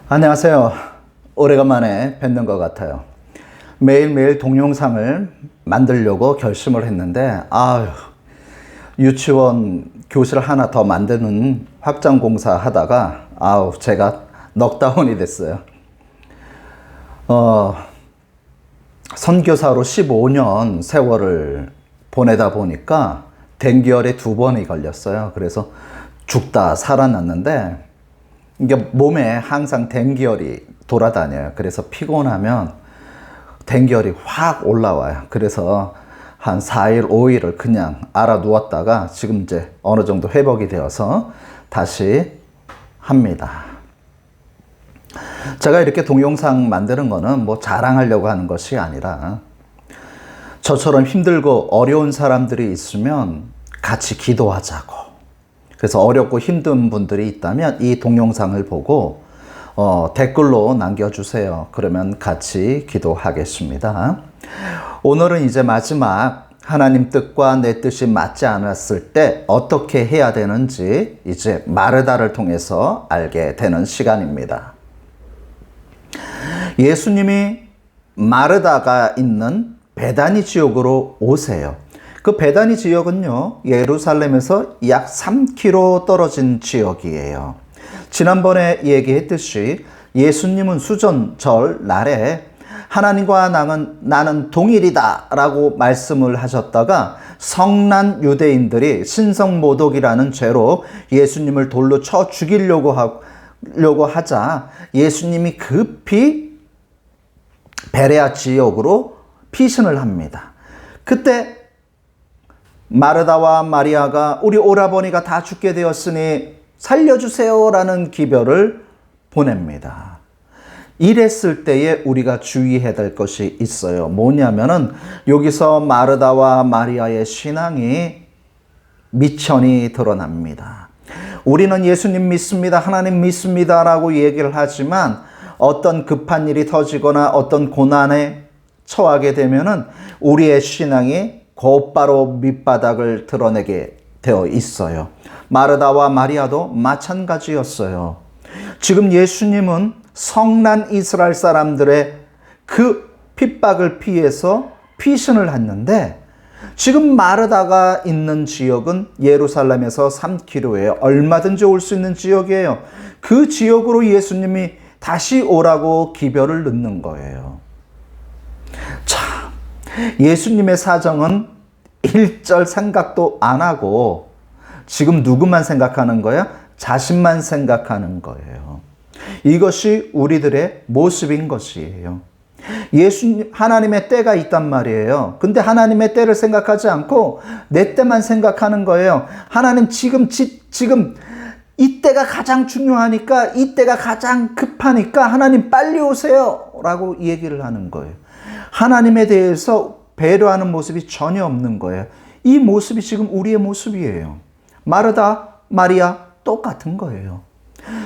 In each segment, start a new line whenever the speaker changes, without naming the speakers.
안녕하세요. 오래간만에 뵙는 것 같아요. 매일매일 동영상을 만들려고 결심을 했는데 유치원 교실 하나 더 만드는 확장 공사 하다가 제가 넉다운이 됐어요. 선교사로 15년 세월을 보내다 보니까 dengu열에 2번이 걸렸어요. 그래서 죽다 살아났는데 이게 몸에 항상 dengu열이 돌아다녀요. 그래서 피곤하면 dengu열이 확 올라와요. 그래서 한 4일, 5일을 그냥 알아 누웠다가 지금 이제 어느 정도 회복이 되어서 다시 합니다. 제가 이렇게 동영상 만드는 거는 뭐 자랑하려고 하는 것이 아니라 저처럼 힘들고 어려운 사람들이 있으면 같이 기도하자고. 그래서 어렵고 힘든 분들이 있다면 이 동영상을 보고 댓글로 남겨주세요. 그러면 같이 기도하겠습니다. 오늘은 이제 마지막 하나님 뜻과 내 뜻이 맞지 않았을 때 어떻게 해야 되는지 이제 마르다를 통해서 알게 되는 시간입니다. 예수님이 마르다가 있는 베다니 지역으로 오세요. 그 베다니 지역은요, 예루살렘에서 약 3km 떨어진 지역이에요. 지난번에 얘기했듯이 예수님은 수전절 날에 하나님과 나는 동일이다 라고 말씀을 하셨다가 성난 유대인들이 신성모독이라는 죄로 예수님을 돌로 쳐 죽이려고 하자 예수님이 급히 베레아 지역으로 피신을 합니다. 그때 마르다와 마리아가 우리 오라버니가 다 죽게 되었으니 살려주세요 라는 기별을 보냅니다. 이랬을 때에 우리가 주의해야 될 것이 있어요. 뭐냐면은 여기서 마르다와 마리아의 신앙이 미천이 드러납니다. 우리는 예수님 믿습니다, 하나님 믿습니다 라고 얘기를 하지만 어떤 급한 일이 터지거나 어떤 고난에 처하게 되면은 우리의 신앙이 곧바로 밑바닥을 드러내게 되어 있어요. 마르다와 마리아도 마찬가지였어요. 지금 예수님은 성난 이스라엘 사람들의 그 핍박을 피해서 피신을 했는데 지금 마르다가 있는 지역은 예루살렘에서 3km예요. 얼마든지 올 수 있는 지역이에요. 그 지역으로 예수님이 다시 오라고 기별을 넣는 거예요. 참, 예수님의 사정은 일절 생각도 안 하고 지금 누구만 생각하는 거야? 자신만 생각하는 거예요. 이것이 우리들의 모습인 것이에요. 예수님, 하나님의 때가 있단 말이에요. 근데 하나님의 때를 생각하지 않고 내 때만 생각하는 거예요. 하나님 지금 이때가 가장 중요하니까, 이때가 가장 급하니까 하나님 빨리 오세요 라고 얘기를 하는 거예요. 하나님에 대해서 배려하는 모습이 전혀 없는 거예요. 이 모습이 지금 우리의 모습이에요. 마르다, 마리아 똑같은 거예요.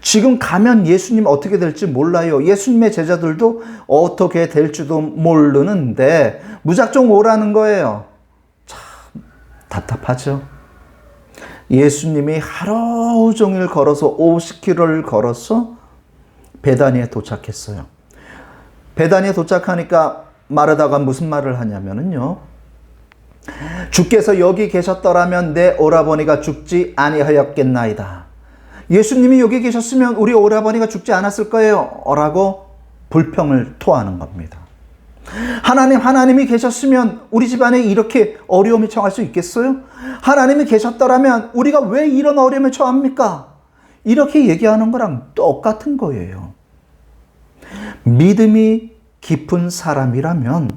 지금 가면 예수님 어떻게 될지 몰라요. 예수님의 제자들도 어떻게 될지도 모르는데 무작정 오라는 거예요. 참 답답하죠. 예수님이 하루 종일 걸어서 50km를 걸어서 베다니에 도착했어요. 베다니에 도착하니까 마르다가 무슨 말을 하냐면요. 주께서 여기 계셨더라면 내 오라버니가 죽지 아니하였겠나이다. 예수님이 여기 계셨으면 우리 오라버니가 죽지 않았을 거예요 라고 불평을 토하는 겁니다. 하나님이 계셨으면 우리 집안에 이렇게 어려움이 처할 수 있겠어요? 하나님이 계셨더라면 우리가 왜 이런 어려움에 처합니까? 이렇게 얘기하는 거랑 똑같은 거예요. 믿음이 깊은 사람이라면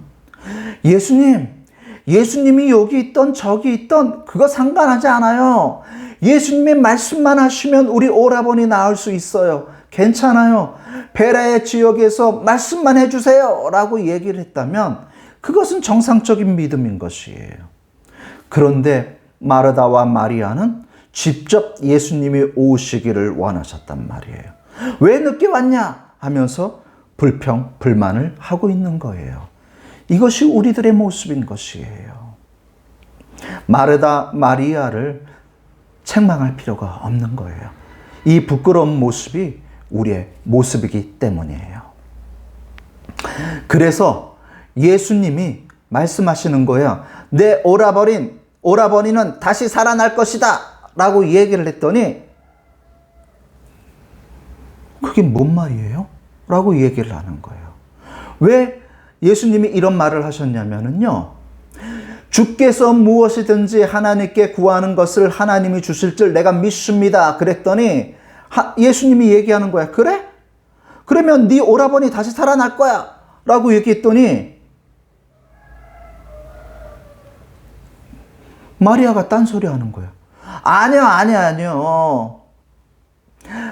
예수님이 여기 있던 저기 있던 그거 상관하지 않아요. 예수님의 말씀만 하시면 우리 오라버니 나을 수 있어요. 괜찮아요. 베레아 지역에서 말씀만 해주세요 라고 얘기를 했다면 그것은 정상적인 믿음인 것이에요. 그런데 마르다와 마리아는 직접 예수님이 오시기를 원하셨단 말이에요. 왜 늦게 왔냐 하면서 불평, 불만을 하고 있는 거예요. 이것이 우리들의 모습인 것이에요. 마르다, 마리아를 책망할 필요가 없는 거예요. 이 부끄러운 모습이 우리의 모습이기 때문이에요. 그래서 예수님이 말씀하시는 거예요. 내 오라버니는 다시 살아날 것이다 라고 얘기를 했더니 그게 뭔 말이에요? 라고 얘기를 하는 거예요. 왜 예수님이 이런 말을 하셨냐면요, 주께서 무엇이든지 하나님께 구하는 것을 하나님이 주실 줄 내가 믿습니다. 그랬더니 예수님이 얘기하는 거야. 그래? 그러면 네 오라버니 다시 살아날 거야 라고 얘기했더니 마리아가 딴소리 하는 거야. 아니요.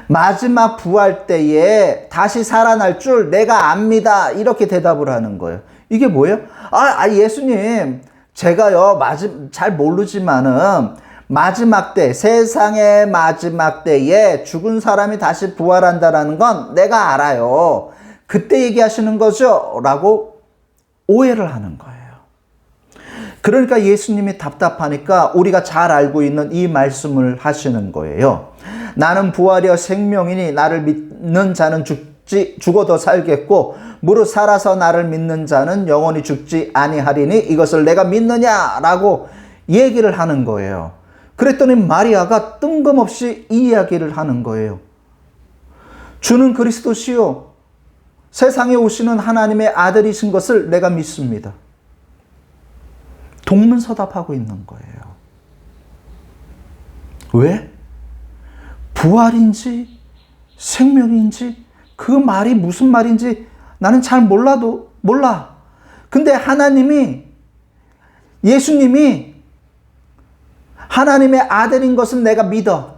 마지막 부활 때에 다시 살아날 줄 내가 압니다. 이렇게 대답을 하는 거예요. 이게 뭐예요? 예수님, 제가요, 잘 모르지만은 마지막 때, 세상의 마지막 때에 죽은 사람이 다시 부활한다라는 건 내가 알아요. 그때 얘기하시는 거죠? 라고 오해를 하는 거예요. 그러니까 예수님이 답답하니까 우리가 잘 알고 있는 이 말씀을 하시는 거예요. 나는 부활이여 생명이니 나를 믿는 자는 죽어도 살겠고 무릇 살아서 나를 믿는 자는 영원히 죽지 아니하리니 이것을 내가 믿느냐라고 얘기를 하는 거예요. 그랬더니 마리아가 뜬금없이 이 이야기를 하는 거예요. 주는 그리스도시요 세상에 오시는 하나님의 아들이신 것을 내가 믿습니다. 동문서답하고 있는 거예요. 왜? 부활인지 생명인지 그 말이 무슨 말인지 나는 잘 몰라. 근데 예수님이 하나님의 아들인 것은 내가 믿어.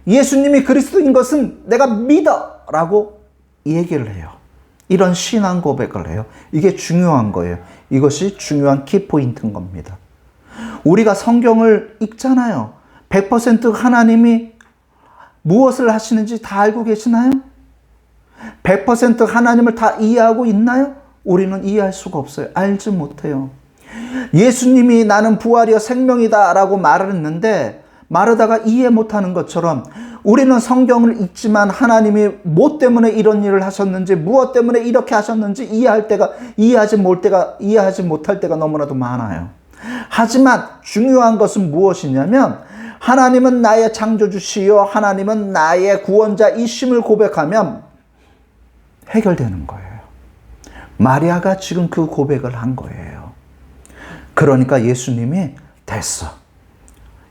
예수님이 그리스도인 것은 내가 믿어. 라고 얘기를 해요. 이런 신앙 고백을 해요. 이게 중요한 거예요. 이것이 중요한 키포인트인 겁니다. 우리가 성경을 읽잖아요. 100% 하나님이 무엇을 하시는지 다 알고 계시나요? 100% 하나님을 다 이해하고 있나요? 우리는 이해할 수가 없어요. 알지 못해요. 예수님이 나는 부활이여 생명이다 라고 말을 했는데 말하다가 이해 못하는 것처럼 우리는 성경을 읽지만 하나님이 뭐 때문에 이런 일을 하셨는지 무엇 때문에 이렇게 하셨는지 이해하지 못할 때가 너무나도 많아요. 하지만 중요한 것은 무엇이냐면 하나님은 나의 창조주시요 하나님은 나의 구원자이심을 고백하면 해결되는 거예요. 마리아가 지금 그 고백을 한 거예요. 그러니까 예수님이 됐어.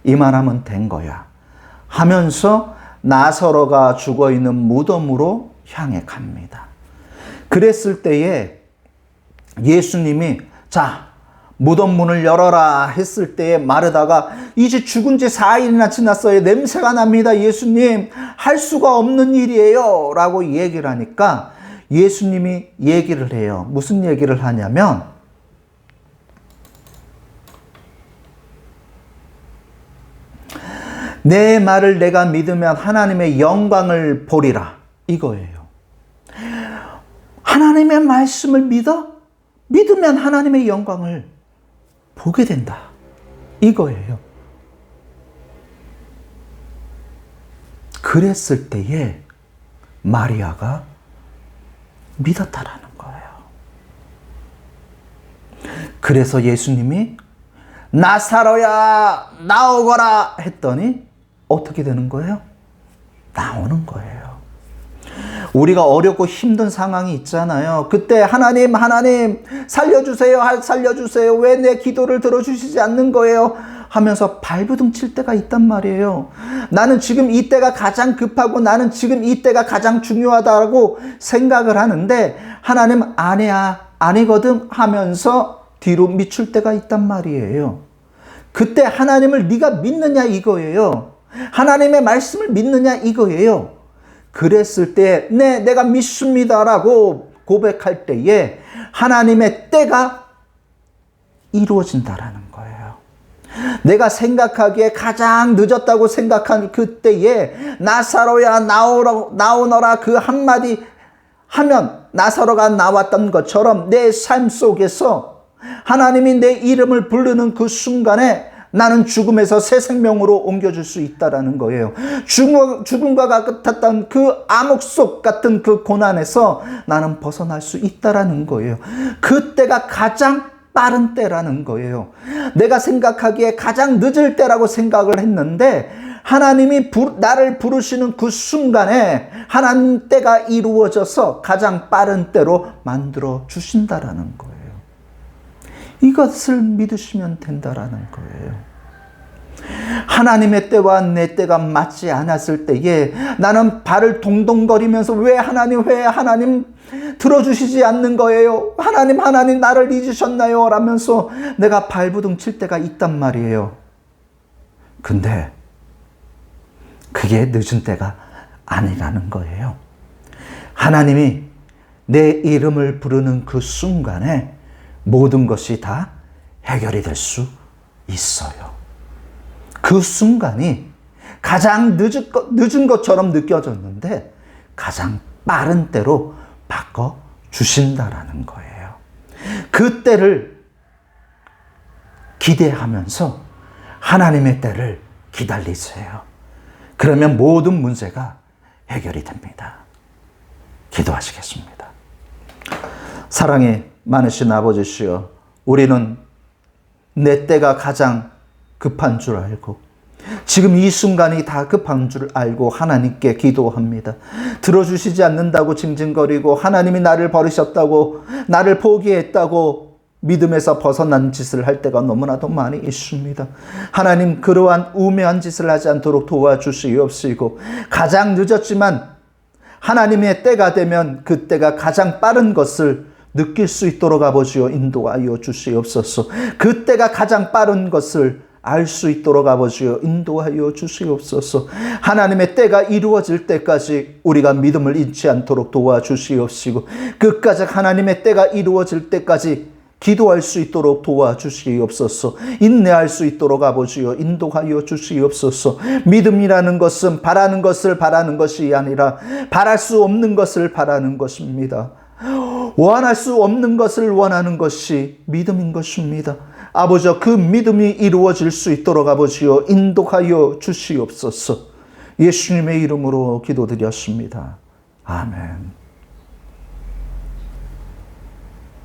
이만하면 된 거야. 하면서 나사로가 죽어있는 무덤으로 향해 갑니다. 그랬을 때에 예수님이 자 무덤 문을 열어라 했을 때에 마르다가 이제 죽은 지 4일이나 지났어요. 냄새가 납니다. 예수님 할 수가 없는 일이에요 라고 얘기를 하니까 예수님이 얘기를 해요. 무슨 얘기를 하냐면 내 말을 내가 믿으면 하나님의 영광을 보리라 이거예요. 하나님의 말씀을 믿으면 하나님의 영광을 보게 된다 이거예요. 그랬을 때에 마리아가 믿었다라는 거예요. 그래서 예수님이 나사로야 나오거라 했더니 어떻게 되는 거예요? 나오는 거예요. 우리가 어렵고 힘든 상황이 있잖아요. 그때 하나님 살려주세요. 왜 내 기도를 들어주시지 않는 거예요? 하면서 발부둥 칠 때가 있단 말이에요. 나는 지금 이때가 가장 급하고 나는 지금 이때가 가장 중요하다고 생각을 하는데 하나님 아니거든 하면서 뒤로 미칠 때가 있단 말이에요. 그때 하나님을 네가 믿느냐 이거예요. 하나님의 말씀을 믿느냐 이거예요. 그랬을 때 내가 믿습니다라고 고백할 때에 하나님의 때가 이루어진다라는 거예요. 내가 생각하기에 가장 늦었다고 생각한 그때에 나사로야 나오너라 그 한마디 하면 나사로가 나왔던 것처럼 내 삶 속에서 하나님이 내 이름을 부르는 그 순간에 나는 죽음에서 새 생명으로 옮겨줄 수 있다라는 거예요. 죽음과 같았던 그 암흑 속 같은 그 고난에서 나는 벗어날 수 있다라는 거예요. 그때가 가장 빠른 때라는 거예요. 내가 생각하기에 가장 늦을 때라고 생각을 했는데 하나님이 나를 부르시는 그 순간에 하나님 때가 이루어져서 가장 빠른 때로 만들어 주신다라는 거예요. 이것을 믿으시면 된다라는 거예요. 하나님의 때와 내 때가 맞지 않았을 때에 나는 발을 동동거리면서 왜 하나님 들어주시지 않는 거예요? 하나님 나를 잊으셨나요? 라면서 내가 발부둥 칠 때가 있단 말이에요. 근데 그게 늦은 때가 아니라는 거예요. 하나님이 내 이름을 부르는 그 순간에 모든 것이 다 해결이 될 수 있어요. 그 순간이 가장 늦은 것처럼 느껴졌는데 가장 빠른 때로 바꿔주신다라는 거예요. 그 때를 기대하면서 하나님의 때를 기다리세요. 그러면 모든 문제가 해결이 됩니다. 기도하시겠습니다. 사랑이 많으신 아버지시여, 우리는 내 때가 가장 급한 줄 알고 지금 이 순간이 다 급한 줄 알고 하나님께 기도합니다. 들어주시지 않는다고 징징거리고 하나님이 나를 버리셨다고 나를 포기했다고 믿음에서 벗어난 짓을 할 때가 너무나도 많이 있습니다. 하나님, 그러한 우매한 짓을 하지 않도록 도와주시옵시고 가장 늦었지만 하나님의 때가 되면 그 때가 가장 빠른 것을 느낄 수 있도록 아버지여 인도하여 주시옵소서. 그 때가 가장 빠른 것을 알 수 있도록 아버지여 인도하여 주시옵소서. 하나님의 때가 이루어질 때까지 우리가 믿음을 잃지 않도록 도와주시옵시고 끝까지 하나님의 때가 이루어질 때까지 기도할 수 있도록 도와주시옵소서. 인내할 수 있도록 아버지여 인도하여 주시옵소서. 믿음이라는 것은 바라는 것을 바라는 것이 아니라 바랄 수 없는 것을 바라는 것입니다. 원할 수 없는 것을 원하는 것이 믿음인 것입니다. 아버지여, 그 믿음이 이루어질 수 있도록 아버지여 인도하여 주시옵소서. 예수님의 이름으로 기도드렸습니다. 아멘.